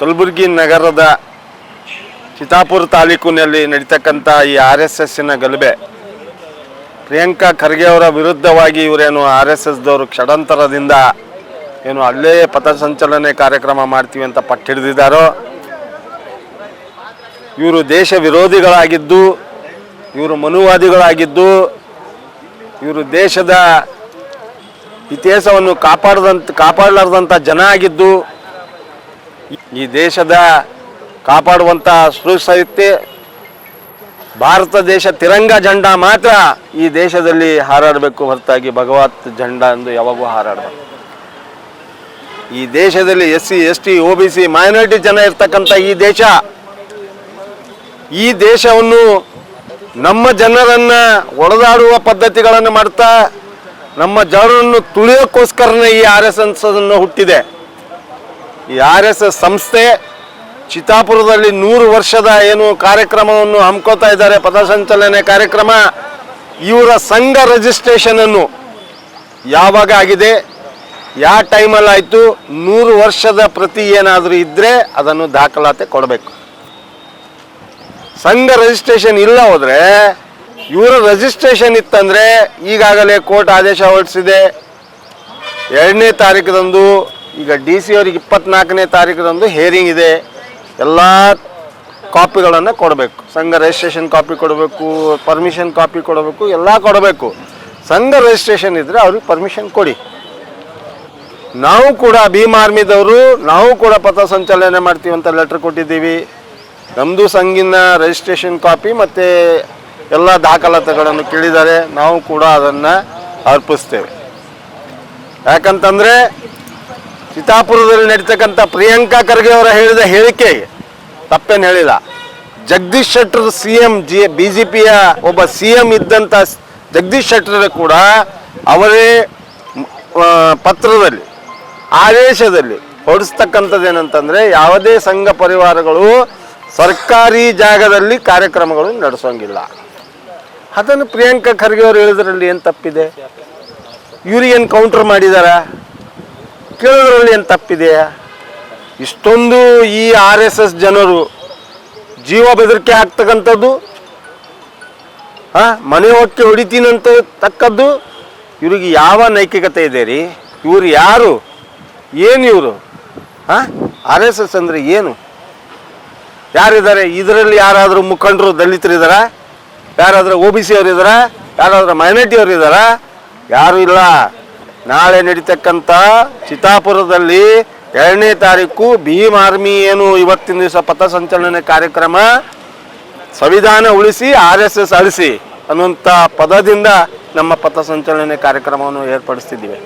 ಕಲಬುರಗಿ ನಗರದ ಚಿತ್ತಾಪುರ ತಾಲೂಕಿನಲ್ಲಿ ನಡೀತಕ್ಕಂಥ ಈ RSSನ ಗಲಭೆ, ಪ್ರಿಯಾಂಕಾ ಖರ್ಗೆ ಅವರ ವಿರುದ್ಧವಾಗಿ ಇವರೇನು RSSದವರು ಷಡ್ಯಂತ್ರದಿಂದ ಏನು ಅಲ್ಲೇ ಪಥಸಂಚಲನೆ ಕಾರ್ಯಕ್ರಮ ಮಾಡ್ತೀವಿ ಅಂತ ಪಟ್ಟು ಹಿಡಿದಿದ್ದಾರೋ, ಇವರು ದೇಶ ವಿರೋಧಿಗಳಾಗಿದ್ದು, ಇವರು ಮನುವಾದಿಗಳಾಗಿದ್ದು, ಇವರು ದೇಶದ ಇತಿಹಾಸವನ್ನು ಕಾಪಾಡಲಾರ್ದಂಥ ಜನ ಆಗಿದ್ದು, ಈ ದೇಶದ ಕಾಪಾಡುವಂಥ ಸುರಕ್ಷತೆ ಭಾರತ ದೇಶ ತಿರಂಗ ಜೆಂಡಾ ಮಾತ್ರ ಈ ದೇಶದಲ್ಲಿ ಹಾರಾಡಬೇಕು ಹೊರತಾಗಿ ಭಗವತ್ ಜೆಂಡಾ ಎಂದು ಯಾವಾಗೂ ಹಾರಾಡಬೇಕು. ಈ ದೇಶದಲ್ಲಿ SC ST OBC ಮೈನಾರಿಟಿ ಜನ ಇರ್ತಕ್ಕಂಥ ಈ ದೇಶವನ್ನು ನಮ್ಮ ಜನರನ್ನ ಒಡೆದಾಡುವ ಪದ್ಧತಿಗಳನ್ನು ಮಾಡ್ತಾ ನಮ್ಮ ಜನರನ್ನು ತುಳಿಯೋಕ್ಕೋಸ್ಕರನೇ ಈ RSS ಅನ್ನು ಹುಟ್ಟಿದೆ. ಈ RSS ಸಂಸ್ಥೆ ಚಿತ್ತಾಪುರದಲ್ಲಿ 100 ವರ್ಷದ ಏನು ಕಾರ್ಯಕ್ರಮವನ್ನು ಹಮ್ಮಿಕೋತಾ ಇದ್ದಾರೆ, ಪಥಸಂಚಲನೆ ಕಾರ್ಯಕ್ರಮ. ಇವರ ಸಂಘ ರಿಜಿಸ್ಟ್ರೇಷನ್ ಅನ್ನು ಯಾವಾಗ ಆಗಿದೆ, ಯಾವ ಟೈಮಲ್ಲಿ ಆಯಿತು, 100 ವರ್ಷದ ಪ್ರತಿ ಏನಾದರೂ ಇದ್ದರೆ ಅದನ್ನು ದಾಖಲಾತಿ ಕೊಡಬೇಕು. ಸಂಘ ರಿಜಿಸ್ಟ್ರೇಷನ್ ಇಲ್ಲ ಹೋದರೆ, ಇವರ ರಿಜಿಸ್ಟ್ರೇಷನ್ ಇತ್ತಂದರೆ ಈಗಾಗಲೇ ಕೋರ್ಟ್ ಆದೇಶ ಹೊರಡಿಸಿದೆ. 2ನೇ ತಾರೀಕದಂದು, ಈಗ DC ಅವರಿಗೆ 24ನೇ ತಾರೀಕದಂದು ಹೇರಿಂಗ್ ಇದೆ. ಎಲ್ಲ ಕಾಪಿಗಳನ್ನು ಕೊಡಬೇಕು, ಸಂಘ ರಿಜಿಸ್ಟ್ರೇಷನ್ ಕಾಪಿ ಕೊಡಬೇಕು, ಪರ್ಮಿಷನ್ ಕಾಪಿ ಕೊಡಬೇಕು, ಎಲ್ಲ ಕೊಡಬೇಕು. ಸಂಘ ರಿಜಿಸ್ಟ್ರೇಷನ್ ಇದ್ದರೆ ಅವ್ರಿಗೆ ಪರ್ಮಿಷನ್ ಕೊಡಿ. ನಾವು ಕೂಡ ಭೀಮ್ ಆರ್ಮಿದವರು, ನಾವು ಕೂಡ ಪಥಸಂಚಲನೆ ಮಾಡ್ತೀವಿ ಅಂತ ಲೆಟ್ರ್ ಕೊಟ್ಟಿದ್ದೀವಿ. ನಮ್ಮದು ಸಂಘಿನ ರಿಜಿಸ್ಟ್ರೇಷನ್ ಕಾಪಿ ಮತ್ತು ಎಲ್ಲ ದಾಖಲಾತಿಗಳನ್ನು ಕೇಳಿದ್ದಾರೆ. ನಾವು ಕೂಡ ಅದನ್ನು ಅರ್ಪಿಸ್ತೇವೆ. ಯಾಕಂತಂದರೆ ಚಿತ್ತಾಪುರದಲ್ಲಿ ನಡೀತಕ್ಕಂಥ ಪ್ರಿಯಾಂಕಾ ಖರ್ಗೆ ಅವರ ಹೇಳಿದ ಹೇಳಿಕೆಗೆ ತಪ್ಪೇನು ಹೇಳಿಲ್ಲ. ಜಗದೀಶ್ ಶೆಟ್ಟರ್ CM BJPಯ ಒಬ್ಬ CM ಇದ್ದಂಥ ಜಗದೀಶ್ ಶೆಟ್ಟರ್ ಕೂಡ ಅವರೇ ಪತ್ರದಲ್ಲಿ ಆದೇಶದಲ್ಲಿ ಹೊರಡಿಸ್ತಕ್ಕಂಥದ್ದು ಏನಂತಂದರೆ, ಯಾವುದೇ ಸಂಘ ಪರಿವಾರಗಳು ಸರ್ಕಾರಿ ಜಾಗದಲ್ಲಿ ಕಾರ್ಯಕ್ರಮಗಳು ನಡೆಸೋಂಗಿಲ್ಲ. ಅದನ್ನು ಪ್ರಿಯಾಂಕಾ ಖರ್ಗೆ ಅವರು ಹೇಳಿದ್ರಲ್ಲಿ ಏನು ತಪ್ಪಿದೆ? ಇವ್ರಿಗೇನು ಕೌಂಟರ್ ಮಾಡಿದಾರ? ಕೇಳೋದ್ರಲ್ಲಿ ಏನು ತಪ್ಪಿದೆಯಾ? ಇಷ್ಟೊಂದು ಈ RSS ಜನರು ಜೀವ ಬೆದರಿಕೆ ಆಗ್ತಕ್ಕಂಥದ್ದು, ಮನೆ ಹೊಕ್ಕೆ ಹೊಡಿತೀನಂತ ತಕ್ಕದ್ದು, ಇವ್ರಿಗೆ ಯಾವ ನೈತಿಕತೆ ಇದೆ ರೀ? ಇವರು ಯಾರು? ಏನು ಇವರು? RSS ಅಂದರೆ ಏನು? ಯಾರಿದ್ದಾರೆ ಇದರಲ್ಲಿ? ಯಾರಾದರೂ ಮುಖಂಡರು ದಲಿತರಿದ್ದಾರ? ಯಾರಾದರೂ OBC ಅವರು ಇದ್ದಾರ? ಯಾರಾದರೂ ಮೈನಾರಿಟಿ ಅವರು ಇದ್ದಾರ? ಯಾರೂ ಇಲ್ಲ. ನಾಳೆ ನಡೀತಕ್ಕಂಥ ಚಿತ್ತಾಪುರದಲ್ಲಿ 2ನೇ ತಾರೀಕು ಭೀಮ್ ಆರ್ಮಿ ಏನು ಇವತ್ತಿನ ದಿವಸ ಪಥಸಂಚಲನೆ ಕಾರ್ಯಕ್ರಮ, ಸಂವಿಧಾನ ಉಳಿಸಿ RSS ಅಳಿಸಿ ಅನ್ನುವಂಥ ಪದದಿಂದ ನಮ್ಮ ಪಥಸಂಚಲನೆ ಕಾರ್ಯಕ್ರಮವನ್ನು ಏರ್ಪಡಿಸ್ತಿದ್ದೀವಿ.